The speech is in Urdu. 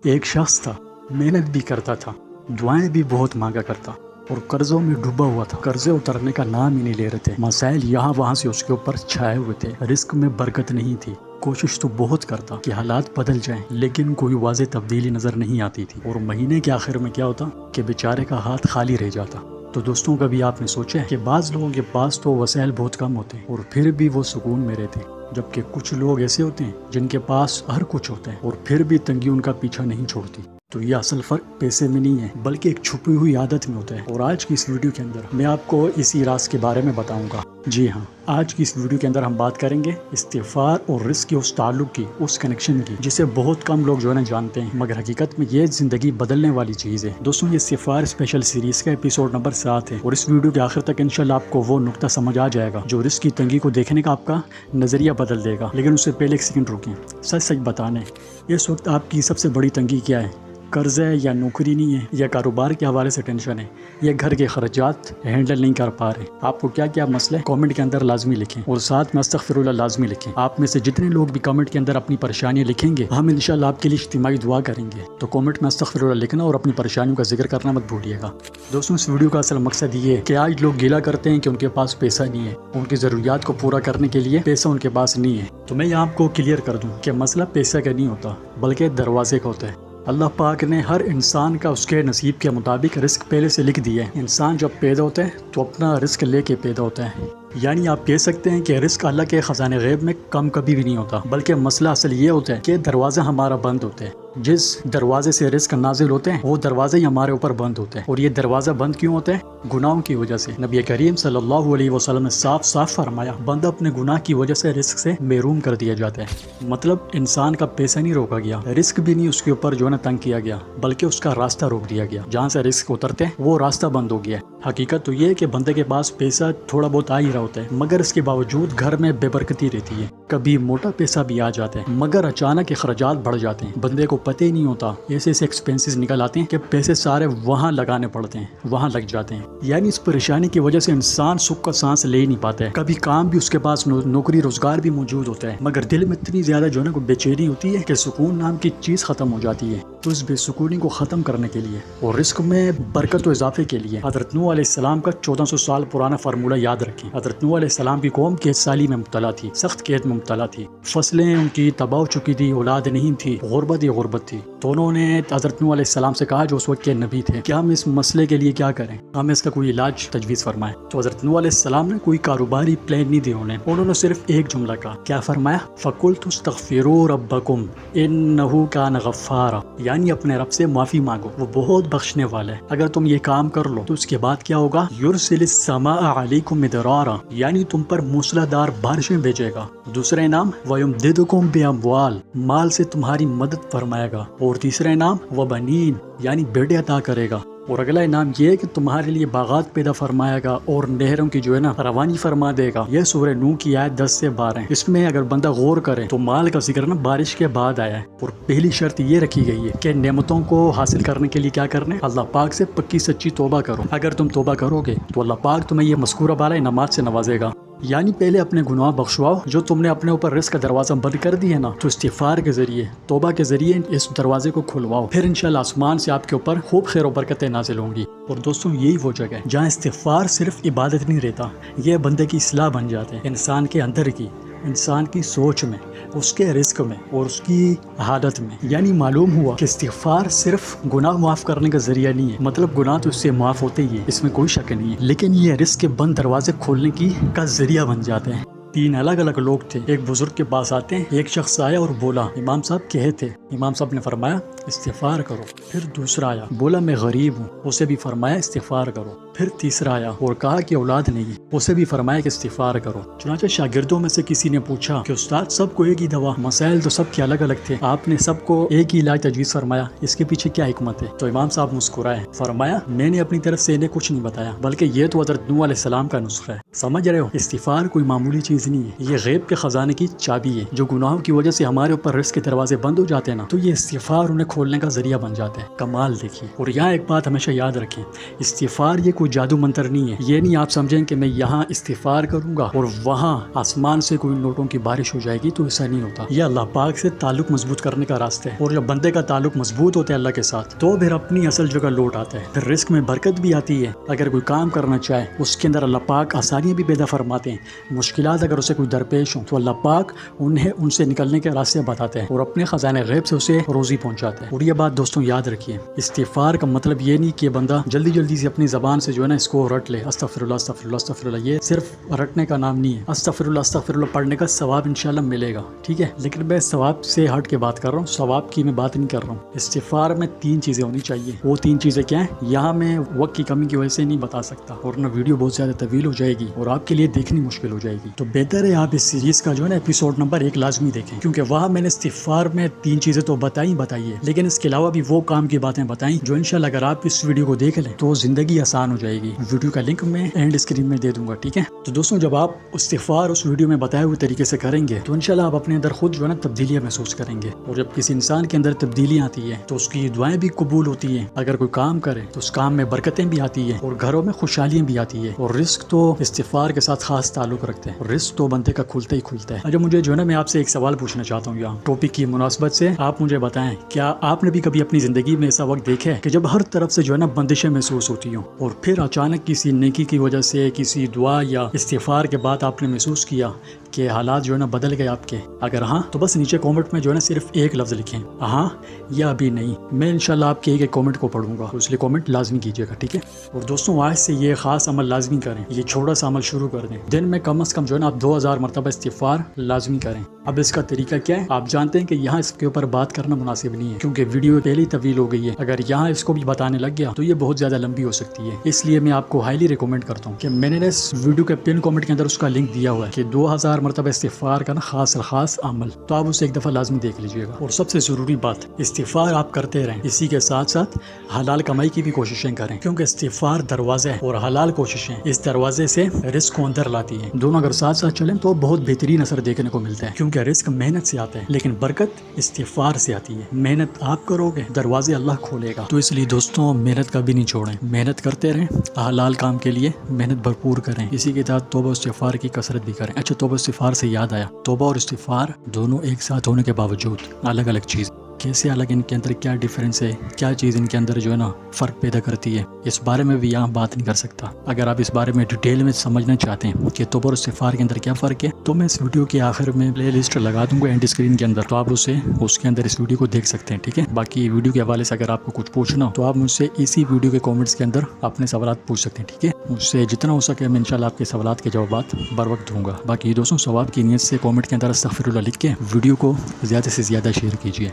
ایک شخص تھا، محنت بھی کرتا تھا، دعائیں بھی بہت مانگا کرتا اور قرضوں میں ڈوبا ہوا تھا۔ قرضے اترنے کا نام ہی نہیں لے رہے تھے، مسائل یہاں وہاں سے اس کے اوپر چھائے ہوئے تھے، رزق میں برکت نہیں تھی۔ کوشش تو بہت کرتا کہ حالات بدل جائیں، لیکن کوئی واضح تبدیلی نظر نہیں آتی تھی، اور مہینے کے آخر میں کیا ہوتا کہ بیچارے کا ہاتھ خالی رہ جاتا۔ تو دوستوں، کبھی آپ نے سوچا ہے کہ بعض لوگوں کے پاس تو وسائل بہت کم ہوتے ہیں اور پھر بھی وہ سکون میں رہتے، جبکہ کچھ لوگ ایسے ہوتے ہیں جن کے پاس ہر کچھ ہوتا ہے اور پھر بھی تنگی ان کا پیچھا نہیں چھوڑتی۔ تو یہ اصل فرق پیسے میں نہیں ہے، بلکہ ایک چھپی ہوئی عادت میں ہوتا ہے، اور آج کی اس ویڈیو کے اندر میں آپ کو اسی راز کے بارے میں بتاؤں گا۔ جی ہاں، آج کی اس ویڈیو کے اندر ہم بات کریں گے استغفار اور رزق کے اس تعلق کی، اس کنیکشن کی، جسے بہت کم لوگ جو ہے نا جانتے ہیں، مگر حقیقت میں یہ زندگی بدلنے والی چیز ہے۔ دوستوں، یہ استغفار اسپیشل سیریز کا ایپیسوڈ نمبر 7 ہے، اور اس ویڈیو کے آخر تک انشاءاللہ آپ کو وہ نقطہ سمجھ آ جائے گا جو رزق کی تنگی کو دیکھنے کا آپ کا نظریہ بدل دے گا۔ لیکن اس سے پہلے ایک سیکنڈ رکیں، سچ بتانے اس وقت آپ کی سب سے بڑی تنگی کیا ہے؟ قرض ہے، یا نوکری نہیں ہے، یا کاروبار کے حوالے سے ٹینشن ہے، یا گھر کے خرچات ہینڈل نہیں کر پا رہے؟ آپ کو کیا کیا مسئلہ ہے کامنٹ کے اندر لازمی لکھیں، اور ساتھ میں استغفر اللہ لازمی لکھیں۔ آپ میں سے جتنے لوگ بھی کامنٹ کے اندر اپنی پریشانیاں لکھیں گے، ہم انشاءاللہ آپ کے لیے اجتماعی دعا کریں گے۔ تو کامنٹ میں استغفر اللہ لکھنا اور اپنی پریشانیوں کا ذکر کرنا مت بھولیے گا۔ دوستوں، اس ویڈیو کا اصل مقصد یہ ہے کہ آج لوگ گیلا کرتے ہیں کہ ان کے پاس پیسہ نہیں ہے، ان کی ضروریات کو پورا کرنے کے لیے پیسہ ان کے پاس نہیں ہے۔ تو میں یہاں آپ کو کلیئر کر دوں کہ مسئلہ پیسہ کا نہیں ہوتا، بلکہ دروازے کا ہوتا ہے۔ اللہ پاک نے ہر انسان کا اس کے نصیب کے مطابق رزق پہلے سے لکھ دیا ہے۔ انسان جب پیدا ہوتا ہے تو اپنا رزق لے کے پیدا ہوتا ہے، یعنی آپ کہہ سکتے ہیں کہ رزق اللہ کے خزانے غیب میں کم کبھی بھی نہیں ہوتا، بلکہ مسئلہ اصل یہ ہوتا ہے کہ دروازہ ہمارا بند ہوتا ہے۔ جس دروازے سے رزق نازل ہوتے ہیں وہ دروازہ ہی ہمارے اوپر بند ہوتا ہے، اور یہ دروازہ بند کیوں ہوتا ہے؟ گناہوں کی وجہ سے۔ نبی کریم صلی اللہ علیہ وسلم نے صاف صاف فرمایا، بندہ اپنے گناہ کی وجہ سے رزق سے محروم کر دیا جاتا ہے۔ مطلب انسان کا پیسہ نہیں روکا گیا، رزق بھی نہیں اس کے اوپر جو ہے نا تنگ کیا گیا، بلکہ اس کا راستہ روک دیا گیا۔ جہاں سے رزق اترتے ہیں وہ راستہ بند ہو گیا ہے۔ حقیقت تو یہ ہے کہ بندے کے پاس پیسہ تھوڑا بہت آ ہی رہا ہوتا ہے، مگر اس کے باوجود گھر میں بے برکتی رہتی ہے۔ کبھی موٹا پیسہ بھی آ جاتا ہے، مگر اچانک اخراجات بڑھ جاتے ہیں، بندے کو پتہ ہی نہیں ہوتا، ایسے ایسے ایکسپینسز نکل آتے ہیں کہ پیسے سارے وہاں لگانے پڑتے ہیں، وہاں لگ جاتے ہیں۔ یعنی اس پریشانی کی وجہ سے انسان سکھ کا سانس لے ہی نہیں پاتا ہے۔ کبھی کام بھی اس کے پاس نوکری روزگار بھی موجود ہوتا ہے، مگر دل میں اتنی زیادہ جو ہے نا بے چینی ہوتی ہے کہ سکون نام کی چیز ختم ہو جاتی ہے۔ تو اس بے سکونی کو ختم کرنے کے لیے اور رزق میں برکت و اضافے کے لیے حضرت نوح علیہ السلام کا 1400 سال پرانا فارمولہ یاد رکھیں۔ حضرت نوح علیہ السلام کی قوم قحط سالی میں مبتلا تھی، سخت قحط میں مبتلا تھی، فصلیں ان کی تباہ ہو چکی تھی، اولاد نہیں تھی، غربت ہی غربت تھی۔ تو انہوں نے حضرت نوح علیہ السلام سے کہا، جو اس وقت کے نبی تھے، کہ ہم اس مسئلے کے لیے کیا کریں، ہم اس کا کوئی علاج تجویز فرمائیں۔ تو حضرت نوح علیہ السلام نے کوئی کاروباری پلان نہیں دیا انہوں نے صرف ایک جملہ کہا، کیا فرمایا؟ فَقُلْتُ اسْتَغْفِرُوا رَبَّكُمْ إِنَّهُ كَانَ غَفَّارًا، یعنی اپنے رب سے معافی مانگو، وہ بہت بخشنے والا ہے۔ اگر تم یہ کام کر لو تو اس کے بعد کیا ہوگا؟ يُرْسِلِ السَّمَاءَ عَلَيْكُمْ مِدْرَارًا، یعنی تم پر موسلادھار بارشیں بھیجے گا۔ دوسرا انعام وَيُمْدِدْكُمْ بِأَمْوَالٍ، مال سے تمہاری مدد فرمائے گا۔ اور تیسرا انعام وَبَنِينَ، یعنی بیٹے عطا کرے گا۔ اور اگلا انعام یہ ہے کہ تمہارے لیے باغات پیدا فرمائے گا اور نہروں کی جو ہے نا روانی فرما دے گا۔ یہ سورہ نوح کی آیت 10 سے 12 ہے۔ اس میں اگر بندہ غور کرے تو مال کا ذکر نا بارش کے بعد آیا ہے، اور پہلی شرط یہ رکھی گئی ہے کہ نعمتوں کو حاصل کرنے کے لیے کیا کرنا ہے؟ اللہ پاک سے پکی سچی توبہ کرو۔ اگر تم توبہ کرو گے تو اللہ پاک تمہیں یہ مذکورہ بالا انعامات سے نوازے گا۔ یعنی پہلے اپنے گناہ بخشواؤ، جو تم نے اپنے اوپر رزق کا دروازہ بند کر دی ہے نا، تو استغفار کے ذریعے، توبہ کے ذریعے اس دروازے کو کھلواؤ، پھر انشاءاللہ آسمان سے آپ کے اوپر خوب خیر و برکتیں نازل ہوں گی۔ اور دوستوں، یہی وہ جگہ ہے جہاں استغفار صرف عبادت نہیں رہتا، یہ بندے کی اصلاح بن جاتے ہیں، انسان کے اندر کی، انسان کی سوچ میں، اس کے رزق میں اور اس کی حالت میں۔ یعنی معلوم ہوا کہ استغفار صرف گناہ معاف کرنے کا ذریعہ نہیں ہے، مطلب گناہ تو اس سے معاف ہوتے ہی ہے، اس میں کوئی شک نہیں ہے، لیکن یہ رزق کے بند دروازے کھولنے کا ذریعہ بن جاتے ہیں۔ 3 الگ الگ لوگ تھے، ایک بزرگ کے پاس آتے ہیں، ایک شخص آیا اور بولا، امام صاحب کہے تھے، امام صاحب نے فرمایا استغفار کرو۔ پھر دوسرا آیا، بولا میں غریب ہوں، اسے بھی فرمایا استغفار کرو۔ پھر تیسرا آیا اور کہا کہ اولاد نہیں، اسے بھی فرمایا کہ استغفار کرو۔ چنانچہ شاگردوں میں سے کسی نے پوچھا کہ استاد سب کو ایک ہی دوا، مسائل تو سب کے الگ الگ تھے، آپ نے سب کو ایک ہی علاج تجویز فرمایا، اس کے پیچھے کیا حکمت ہے؟ تو امام صاحب مسکرائے، فرمایا میں نے اپنی طرف سے انہیں کچھ نہیں بتایا، بلکہ یہ تو حضرت نوح علیہ السلام کا نسخہ ہے۔ سمجھ رہے ہو، استغفار کوئی معمولی چیز چیز نہیں ہے، یہ غیب کے خزانے کی چابی ہے۔ جو گناہوں کی وجہ سے ہمارے اوپر رزق کے دروازے بند ہو جاتے ہیں نا، تو یہ استغفار انہیں کھولنے کا ذریعہ بن جاتا ہے۔ کمال دیکھیے۔ اور یہاں ایک بات ہمیشہ یاد رکھیں، استغفار یہ کوئی جادو منتر نہیں ہے۔ یہ نہیں آپ سمجھیں کہ میں یہاں استغفار کروں گا اور وہاں آسمان سے کوئی نوٹوں کی بارش ہو جائے گی، تو ایسا نہیں ہوتا۔ یہ اللہ پاک سے تعلق مضبوط کرنے کا راستہ ہے، اور جب بندے کا تعلق مضبوط ہوتا ہے اللہ کے ساتھ، تو پھر اپنی اصل جگہ لوٹ آتا ہے، پھر رزق میں برکت بھی آتی ہے۔ اگر کوئی کام کرنا چاہے اس کے اندر اللہ پاک آسانیاں بھی پیدا فرماتے ہیں۔ مشکلات اگر اسے کوئی درپیش ہوں تو اللہ پاک انہیں ان سے نکلنے کے راستے بتاتے ہیں اور اپنے خزانے غیب سے اسے روزی پہنچاتے ہیں۔ اور یہ بات دوستوں یاد رکھیے، استغفار کا مطلب یہ نہیں کہ بندہ جلدی جلدی سے اپنی زبان سے جو ہے نا اس کو رٹ لے، استغفر اللہ استغفر اللہ استغفر اللہ۔ یہ صرف رٹنے کا نام نہیں ہے۔ استغفر اللہ پڑھنے کا ثواب انشاءاللہ ملے گا، ٹھیک ہے، لیکن میں ثواب سے ہٹ کے بات کر رہا ہوں، ثواب کی میں بات نہیں کر رہا ہوں۔ استغفار میں 3 چیزیں ہونی چاہیے۔ وہ 3 چیزیں کیا ہیں یہاں میں وقت کی کمی کی وجہ سے نہیں بتا سکتا، ورنہ ویڈیو بہت زیادہ طویل ہو جائے گی اور آپ کے لیے دیکھنی مشکل ہو جائے گی۔ تو بہتر ہے آپ اس سیریز کا جو ہے نا ایپیسوڈ نمبر 1 لازمی دیکھیں، کیونکہ وہاں میں نے استغفار میں 3 چیزیں تو بتائی ہے، لیکن اس کے علاوہ بھی وہ کام کی باتیں بتائیں جو انشاءاللہ اگر آپ اس ویڈیو کو دیکھ لیں تو زندگی آسان ہو جائے گی۔ ویڈیو کا لنک میں اینڈ اسکرین میں دے دوں گا، ٹھیک ہے۔ تو دوستوں جب آپ استغفار اس ویڈیو میں بتائے ہوئے طریقے سے کریں گے تو انشاءاللہ آپ اپنے اندر خود جو ہے نا تبدیلیاں محسوس کریں گے، اور جب کسی انسان کے اندر تبدیلیاں آتی ہیں تو اس کی دعائیں بھی قبول ہوتی ہیں۔ اگر کوئی کام کرے تو اس کام میں برکتیں بھی آتی ہیں اور گھروں میں خوشحالیاں بھی آتی ہے، اور رزق تو استغفار کے ساتھ خاص تعلق رکھتے ہیں، اور رزق تو بندے کا کھلتا ہی کھلتا ہے۔ اچھا مجھے جو ہے نا میں آپ سے ایک سوال پوچھنا چاہتا ہوں یہاں ٹاپک کی مناسبت سے، آپ مجھے بتائیں کیا آپ نے بھی کبھی اپنی زندگی میں ایسا وقت دیکھا ہے کہ جب ہر طرف سے جو ہے نا بندشیں محسوس ہوتی ہوں اور پھر اچانک کسی نیکی کی وجہ سے، کسی دعا یا استغفار کے بعد آپ نے محسوس کیا کہ حالات جو ہے نا بدل گئے آپ کے؟ اگر ہاں تو بس نیچے کامنٹ میں جو ہے نا صرف ایک لفظ لکھیں، ہاں یا ابھی نہیں۔ میں انشاءاللہ آپ کے ایک کامنٹ کو پڑھوں گا، اس لیے کامنٹ لازمی کیجیے گا، ٹھیک ہے۔ اور دوستوں آج سے یہ خاص عمل لازمی کریں، یہ چھوٹا سا عمل شروع کر دیں، دن میں کم از کم جو ہے نا آپ 2000 مرتبہ استغفار لازمی کریں۔ اب اس کا طریقہ کیا ہے؟ آپ جانتے ہیں کہ یہاں اس کے اوپر بات کرنا مناسب نہیں ہے، کیونکہ ویڈیو پہلے ہی طویل ہو گئی ہے۔ اگر یہاں اس کو بھی بتانے لگ گیا تو یہ بہت زیادہ لمبی ہو سکتی ہے، اس لیے میں آپ کو ہائیلی ریکمینڈ کرتا ہوں کہ میں نے اس ویڈیو کے پن کامنٹ کے اندر اس کا لنک دیا ہوا ہے کہ 2000 مرتبہ استغفار کا نا خاص عمل، تو آپ اسے ایک دفعہ لازمی دیکھ لیجیے گا۔ اور سب سے ضروری بات، استغفار آپ کرتے رہیں، اسی کے ساتھ ساتھ حلال کمائی کی بھی کوششیں کریں، کیونکہ استغفار دروازہ ہے اور حلال کوششیں اس دروازے سے رزق کو اندر لاتی ہیں۔ دونوں اگر ساتھ ساتھ چلیں تو بہت بہترین اثر دیکھنے کو ملتا ہے، کیونکہ رزق محنت سے آتا ہے لیکن برکت استغفار سے آتی ہے۔ محنت آپ کرو گے، دروازے اللہ کھولے گا۔ تو اس لیے دوستوں محنت کبھی نہیں چھوڑیں، محنت کرتے رہیں، حلال کام کے لیے محنت بھرپور کریں، اسی کے ساتھ توبہ استغفار کی کثرت بھی کریں۔ اچھا توبہ استغفار سے یاد آیا، توبہ اور استغفار دونوں ایک ساتھ ہونے کے باوجود الگ الگ چیز، کیسے الگ، ان کے اندر کیا ڈیفرنس ہے، کیا چیز ان کے اندر جو ہے نا فرق پیدا کرتی ہے، اس بارے میں بھی یہاں بات نہیں کر سکتا۔ اگر آپ اس بارے میں ڈیٹیل میں سمجھنا چاہتے ہیں کہ توبہ اور استغفار کے اندر کیا فرق ہے تو میں اس ویڈیو کے آخر میں پلے لسٹ لگا دوں گا اینڈ اسکرین کے اندر، تو آپ اس کے اندر اس ویڈیو کو دیکھ سکتے ہیں، ٹھیک ہے۔ باقی ویڈیو کے حوالے سے اگر آپ کو کچھ پوچھنا ہو تو آپ مجھ سے اسی ویڈیو کے کامنٹس کے اندر اپنے سوالات پوچھ سکتے ہیں، ٹھیک ہے۔ مجھ سے جتنا ہو سکے میں انشاءاللہ آپ کے سوالات کے جوابات بر وقت دوں گا۔ باقی دوستوں ثواب کی نیت سے کامنٹ کے اندر استغفر اللہ لکھ کے ویڈیو کو زیادہ سے زیادہ شیئر کیجیے۔